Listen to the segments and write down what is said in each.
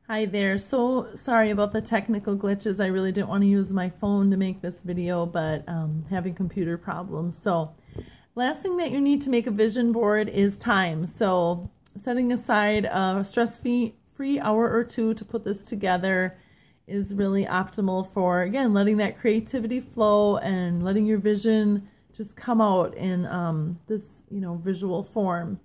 Hi there. So sorry about the technical glitches. I really didn't want to use my phone to make this video, but having computer problems. So last thing that you need to make a vision board is time. So setting aside a stress-free hour or two to put this together is really optimal for, again, letting that creativity flow and letting your vision just come out in this, visual form.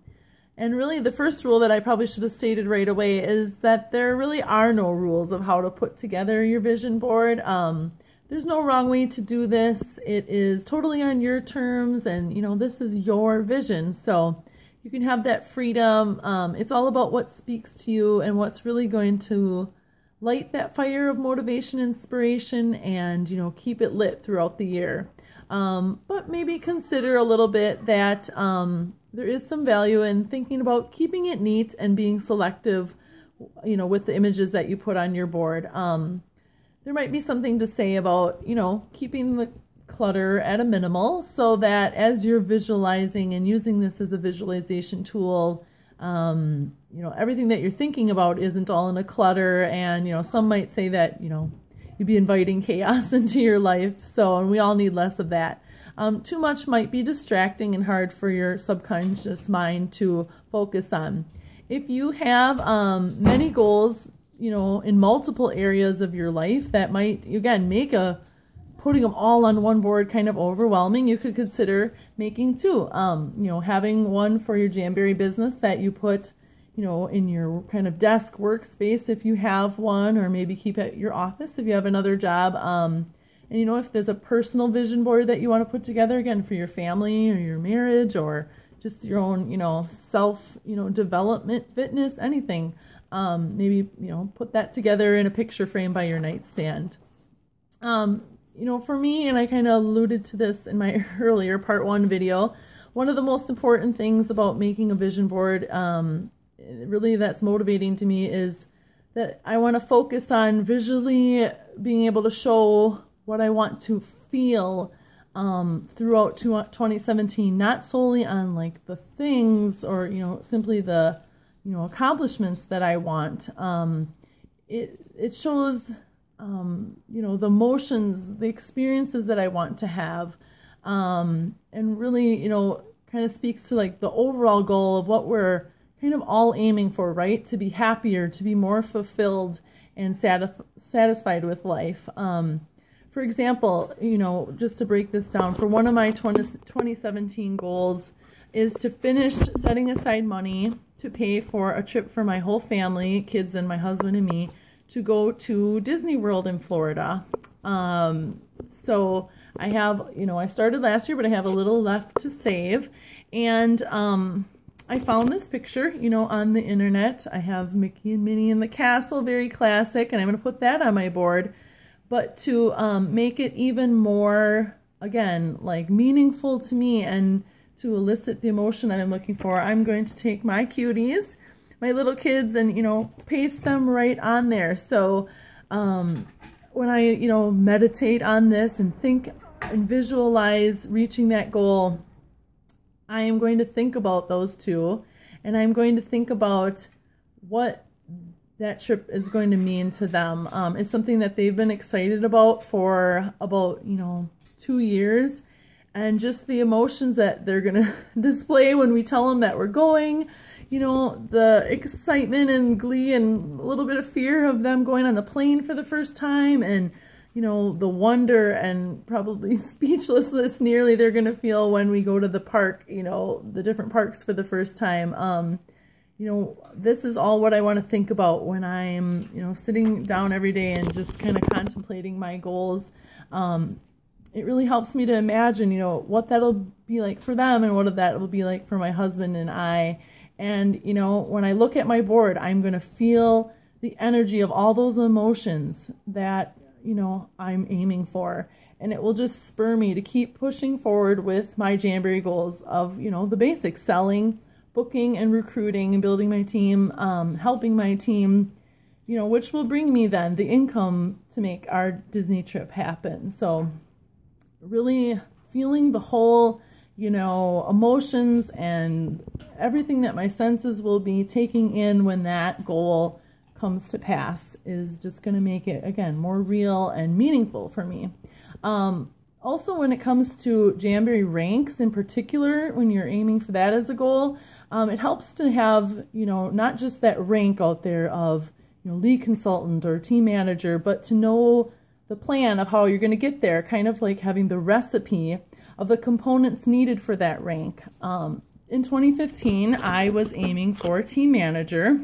And really the first rule that I probably should have stated right away is that there really are no rules of how to put together your vision board. There's no wrong way to do this. It is totally on your terms, and this is your vision. So you can have that freedom. It's all about what speaks to you and what's really going to light that fire of motivation, inspiration, and keep it lit throughout the year. But maybe consider a little bit that there is some value in thinking about keeping it neat and being selective, with the images that you put on your board. There might be something to say about, keeping the clutter at a minimal so that as you're visualizing and using this as a visualization tool, everything that you're thinking about isn't all in a clutter. And, some might say that, you'd be inviting chaos into your life. And we all need less of that. Too much might be distracting and hard for your subconscious mind to focus on. If you have many goals, in multiple areas of your life, that might, again, make putting them all on one board kind of overwhelming. You could consider making two. Having one for your Jamberry business that you put in your kind of desk workspace if you have one, or maybe keep at your office if you have another job. And if there's a personal vision board that you want to put together, again, for your family or your marriage or just your own, self, development, fitness, anything, maybe, put that together in a picture frame by your nightstand. For me, and I kind of alluded to this in my earlier part 1 video, one of the most important things about making a vision board, really that's motivating to me, is that I want to focus on visually being able to show what I want to feel throughout 2017, not solely on like the things or, simply the, accomplishments that I want. It shows, the emotions, the experiences that I want to have, and really, kind of speaks to like the overall goal of what we're kind of all aiming for, right? To be happier, to be more fulfilled and satisfied with life. For example, just to break this down, for one of my 2017 goals is to finish setting aside money to pay for a trip for my whole family, kids and my husband and me, to go to Disney World in Florida. So I have, I started last year, but I have a little left to save. And I found this picture, on the internet. I have Mickey and Minnie in the castle, very classic, and I'm going to put that on my board. But to make it even more, again, like meaningful to me and to elicit the emotion that I'm looking for, I'm going to take my cuties, my little kids, and, paste them right on there. So when I, meditate on this and think and visualize reaching that goal, I am going to think about those two, and I'm going to think about what that trip is going to mean to them. It's something that they've been excited about for about, 2 years, and just the emotions that they're going to display when we tell them that we're going, the excitement and glee and a little bit of fear of them going on the plane for the first time, and the wonder and probably speechlessness nearly they're going to feel when we go to the park, the different parks for the first time. This is all what I want to think about when I'm, sitting down every day and just kind of contemplating my goals. It really helps me to imagine, what that'll be like for them and what that will be like for my husband and I. And, when I look at my board, I'm going to feel the energy of all those emotions that, I'm aiming for. And it will just spur me to keep pushing forward with my Jamberry goals of, the basics: selling, booking and recruiting and building my team, helping my team, which will bring me then the income to make our Disney trip happen. So really feeling the whole, emotions and everything that my senses will be taking in when that goal comes to pass is just going to make it, again, more real and meaningful for me. Also, when it comes to Jamboree ranks in particular, when you're aiming for that as a goal, it helps to have, not just that rank out there of, lead consultant or team manager, but to know the plan of how you're going to get there, kind of like having the recipe of the components needed for that rank. In 2015, I was aiming for team manager.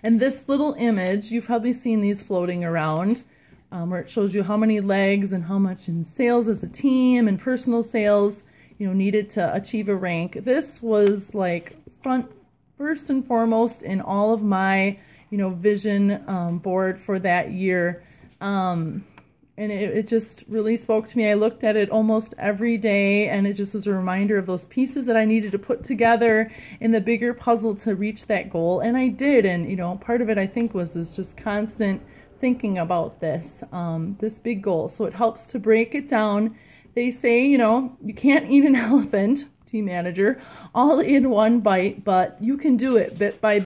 And this little image, you've probably seen these floating around, where it shows you how many legs and how much in sales as a team and personal sales, needed to achieve a rank. This was like first and foremost in all of my, vision board for that year. And it just really spoke to me. I looked at it almost every day, and it just was a reminder of those pieces that I needed to put together in the bigger puzzle to reach that goal. And I did. And, part of it, I think, was this just constant thinking about this big goal. So it helps to break it down. They say, you can't eat an elephant, team manager, all in one bite, but you can do it bit by